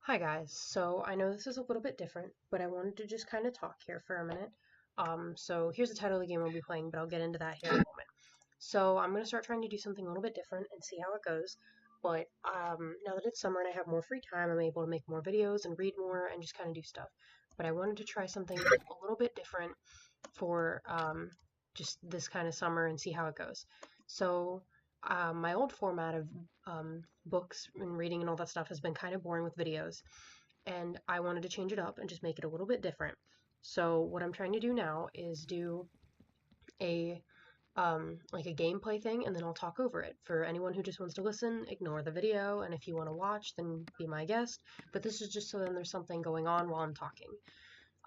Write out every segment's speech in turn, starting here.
Hi guys, so I know this is a little bit different, but I wanted to just kind of talk here for a minute. So here's the title of the game we'll be playing, but I'll get into that here in a moment. So I'm going to start trying to do something a little bit different and see how it goes. But now that it's summer and I have more free time, I'm able to make more videos and read more and just kind of do stuff. But I wanted to try something a little bit different for just this kind of summer and see how it goes. So my old format of books and reading and all that stuff has been kind of boring with videos, and I wanted to change it up and just make it a little bit different. So what I'm trying to do now is do a like a gameplay thing, and then I'll talk over it. For anyone who just wants to listen, ignore the video, and if you want to watch, then be my guest. But this is just so then there's something going on while I'm talking.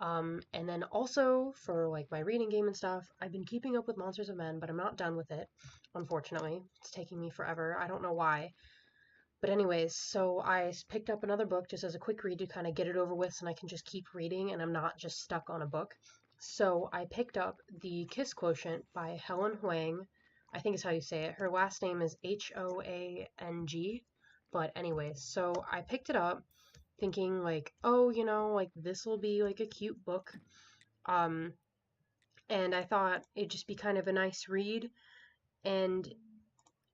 And then also for like my reading game and stuff, I've been keeping up with Monsters of Men, but I'm not done with it, unfortunately. It's taking me forever. I don't know why. But anyways, so I picked up another book just as a quick read to kind of get it over with, so I can just keep reading and I'm not just stuck on a book. So I picked up The Kiss Quotient by Helen Huang. I think is how you say it. Her last name is Hoang. But anyways, so I picked it up thinking like, oh, like this will be like a cute book. Um, and I thought it'd just be kind of a nice read. And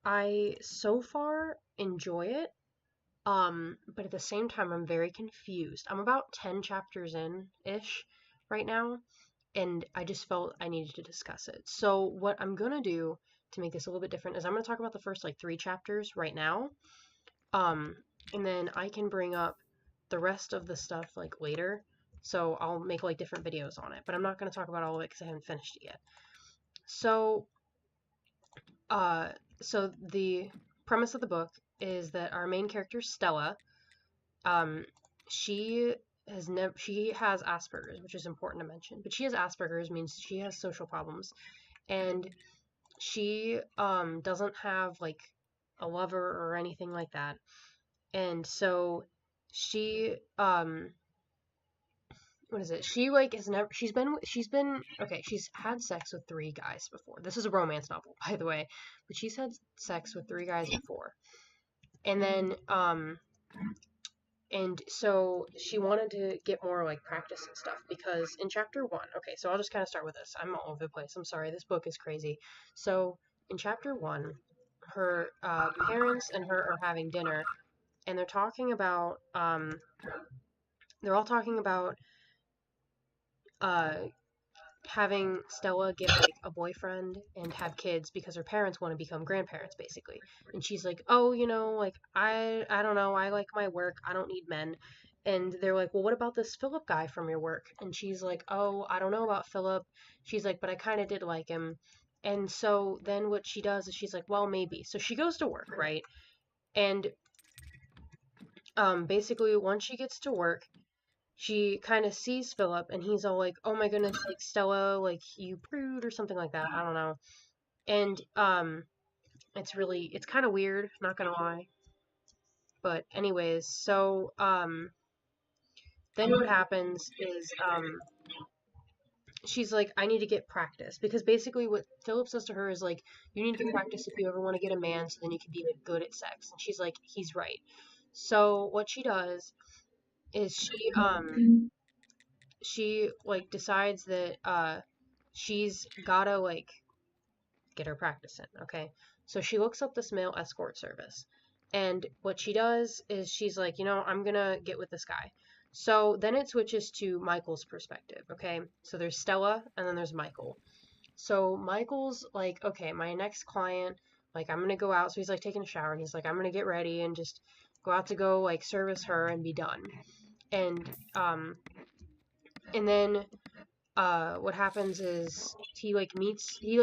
I so far enjoy it. But at the same time, I'm very confused. I'm about 10 chapters in-ish right now, and I just felt I needed to discuss it. So what I'm gonna do to make this a little bit different is I'm gonna talk about the first like 3 chapters right now. Um, and then I can bring up the rest of the stuff like later. So I'll make like different videos on it, but I'm not gonna talk about all of it because I haven't finished it yet. So, uh, so the premise of the book is that our main character, Stella, um, she she has Asperger's, which is important to mention. But she has Asperger's means she has social problems, and she doesn't have like a lover or anything like that. And so she what is it? She like has never she's been okay, she's had sex with 3 guys before. This is a romance novel, by the way, but she's had sex with 3 guys before. And then and so she wanted to get more like practice and stuff because in chapter 1, okay, so I'll just kind of start with this. I'm all over the place. I'm sorry. This book is crazy. So in chapter 1, her parents and her are having dinner, and they're all talking about uh having Stella get like a boyfriend and have kids because her parents want to become grandparents basically. And she's like, "Oh, like I don't know, I like my work. I don't need men." And they're like, "Well, what about this Philip guy from your work?" And she's like, "Oh, I don't know about Philip." She's like, "But I kind of did like him." And so then what she does is she's like, "Well, maybe." So she goes to work, right? And basically once she gets to work, she kind of sees Philip and he's all like, "Oh my goodness, like Stella, like you prude," or something like that. I don't know. And it's kind of weird, not gonna lie. But anyways, so then what happens is she's like, "I need to get practice," because basically what Philip says to her is like, "You need to get practice if you ever want to get a man, so then you can be like good at sex." And she's like, "He's right." So what she does is she like decides that she's gotta like get her practice in, okay? So she looks up this male escort service. And what she does is she's like, I'm gonna get with this guy. So then it switches to Michael's perspective, okay? So there's Stella and then there's Michael. So Michael's like, okay, my next client, like I'm gonna go out. So he's like taking a shower and he's like, I'm gonna get ready and just go out to go like service her and be done. And um and then what happens is he like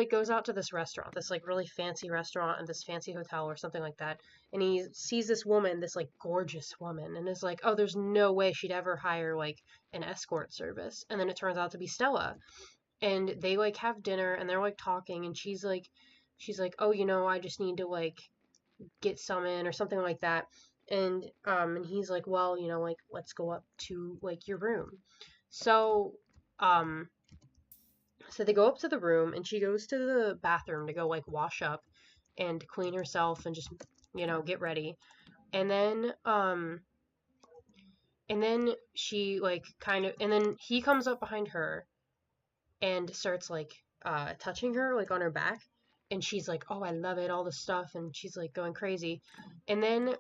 goes out to this restaurant, this like really fancy restaurant and this fancy hotel or something like that, and he sees this woman, this like gorgeous woman, and is like, oh, there's no way she'd ever hire like an escort service. And then it turns out to be Stella, and they like have dinner and they're like talking, and she's like, oh, I just need to like get some in or something like that. And he's like, well, like let's go up to like your room. So um so they go up to the room and she goes to the bathroom to go like wash up and clean herself and just, get ready. And then And then she like kind of, and then he comes up behind her and starts like touching her like on her back, and she's like, "Oh, I love it, all the stuff," and she's like going crazy. And then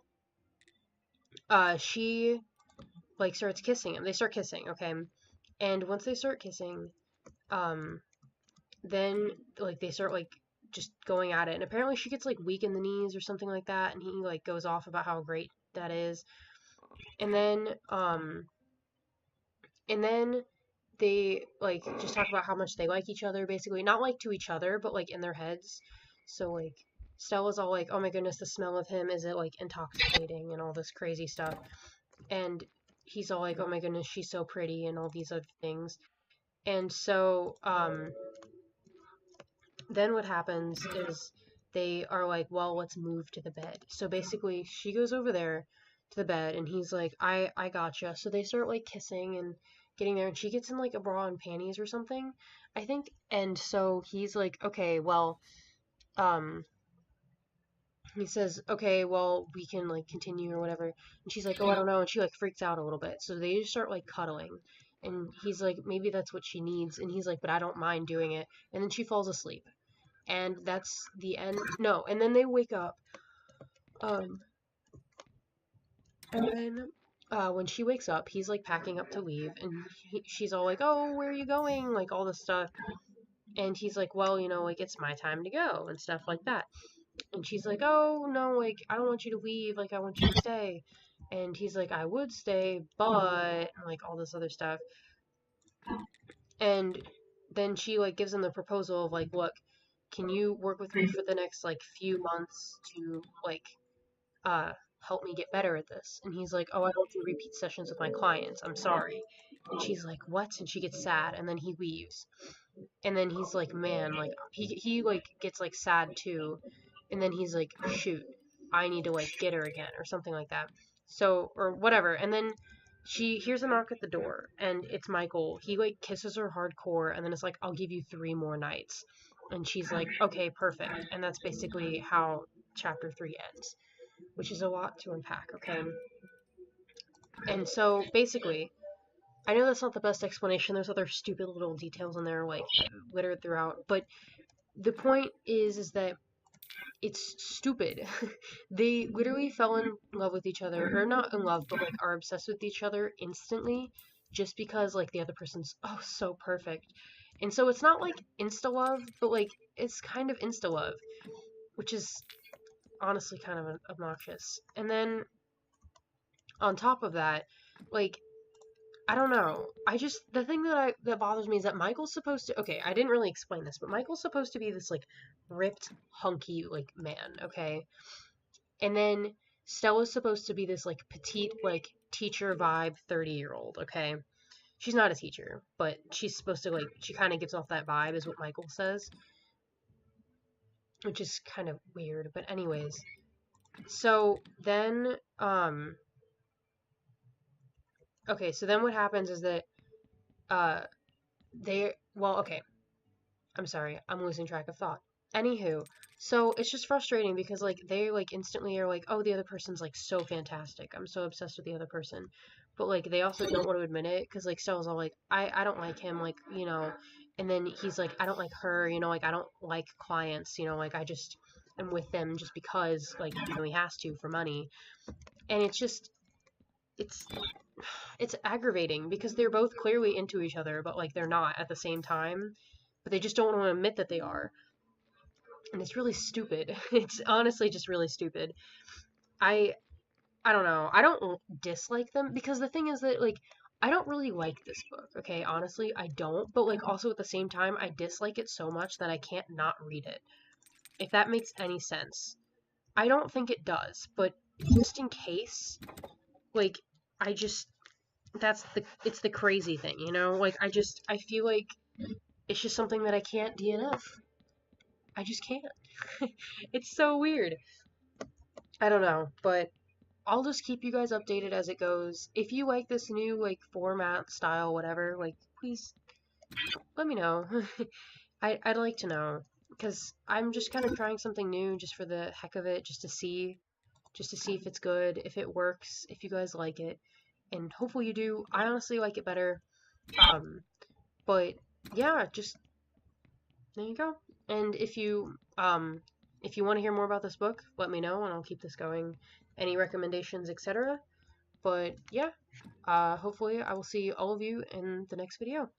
she like starts kissing him. They start kissing, okay? And once they start kissing, um then like they start like just going at it, and apparently she gets like weak in the knees or something like that, and he like goes off about how great that is. And then and then they like just talk about how much they like each other, basically not like to each other but like in their heads. So like Stella's all like, "Oh my goodness, the smell of him, is it like intoxicating," and all this crazy stuff. And he's all like, "Oh my goodness, she's so pretty," and all these other things. And so then what happens is they are like, "Well, let's move to the bed." So basically she goes over there to the bed, and he's like, I gotcha. So they start like kissing and getting there, and she gets in like a bra and panties or something, I think. And so he's like, "Okay, well, um he says, "Okay, well, we can like continue or whatever." And she's like, "Oh, I don't know." And she like freaks out a little bit. So they just start like cuddling. And he's like, "Maybe that's what she needs." And he's like, "But I don't mind doing it." And then she falls asleep. And that's the end. No, and then they wake up. Um, and then when she wakes up, he's like packing up to leave, and she's all like, "Oh, where are you going?" Like all this stuff. And he's like, "Well, like it's my time to go," and stuff like that. And she's like, "Oh no, like I don't want you to leave. Like I want you to stay." And he's like, "I would stay, but," like all this other stuff. And then she like gives him the proposal of like, "Look, can you work with me for the next like few months to like uh, help me get better at this?" And he's like, "Oh, I don't do repeat sessions with my clients. I'm sorry." And she's like, "What?" And she gets sad, and then he leaves. And then he's like, "Man, like he like gets like sad too." And then he's like, "Shoot, I need to like get her again," or something like that. So, or whatever. And then she hears a knock at the door, and it's Michael. He like kisses her hardcore, and then it's like, "I'll give you 3 more nights." And she's like, "Okay, perfect." And that's basically how chapter 3 ends, which is a lot to unpack, okay? And so basically, I know that's not the best explanation. There's other stupid little details in there, like littered throughout. But the point is that it's stupid. They literally fell in love with each other, or not in love, but like are obsessed with each other instantly, just because like the other person's so perfect. And so it's not like insta love, but like it's kind of insta love, which is honestly kind of obnoxious. And then on top of that, like I don't know. I just the thing that bothers me is that Michael's supposed to. Okay, I didn't really explain this, but Michael's supposed to be this like ripped, hunky like man, okay? And then Stella's supposed to be this like petite like teacher vibe 30-year-old, okay? She's not a teacher, but she's supposed to like she kind of gives off that vibe is what Michael says, which is kind of weird, but anyways. So then okay, so then what happens is that uh well, okay, I'm sorry, I'm losing track of thought. Anywho, so it's just frustrating because like they like instantly are like, "Oh, the other person's like so fantastic. I'm so obsessed with the other person." But like they also don't want to admit it because like Stella's all like, I don't like him, like, and then he's like, "I don't like her, like I don't like clients, like I just am with them just because like, he has to for money." And it's it's aggravating because they're both clearly into each other, but like they're not at the same time, but they just don't want to admit that they are. And it's really stupid. It's honestly just really stupid. I I don't know. I don't dislike them because the thing is that like I don't really like this book, okay? Honestly, I don't, but like also at the same time I dislike it so much that I can't not read it. If that makes any sense. I don't think it does, but just in case, like I just it's the crazy thing, Like I feel like it's just something that I can't DNF. I just can't. It's so weird. I don't know, but I'll just keep you guys updated as it goes. If you like this new like format, style, whatever, like please let me know. I'd like to know because I'm just kind of trying something new just for the heck of it, just to see if it's good, if it works, if you guys like it. and hopefully you do. I honestly like it better. But yeah, just there you go. And if you want to hear more about this book, let me know and I'll keep this going. Any recommendations, etc. But yeah, hopefully I will see all of you in the next video.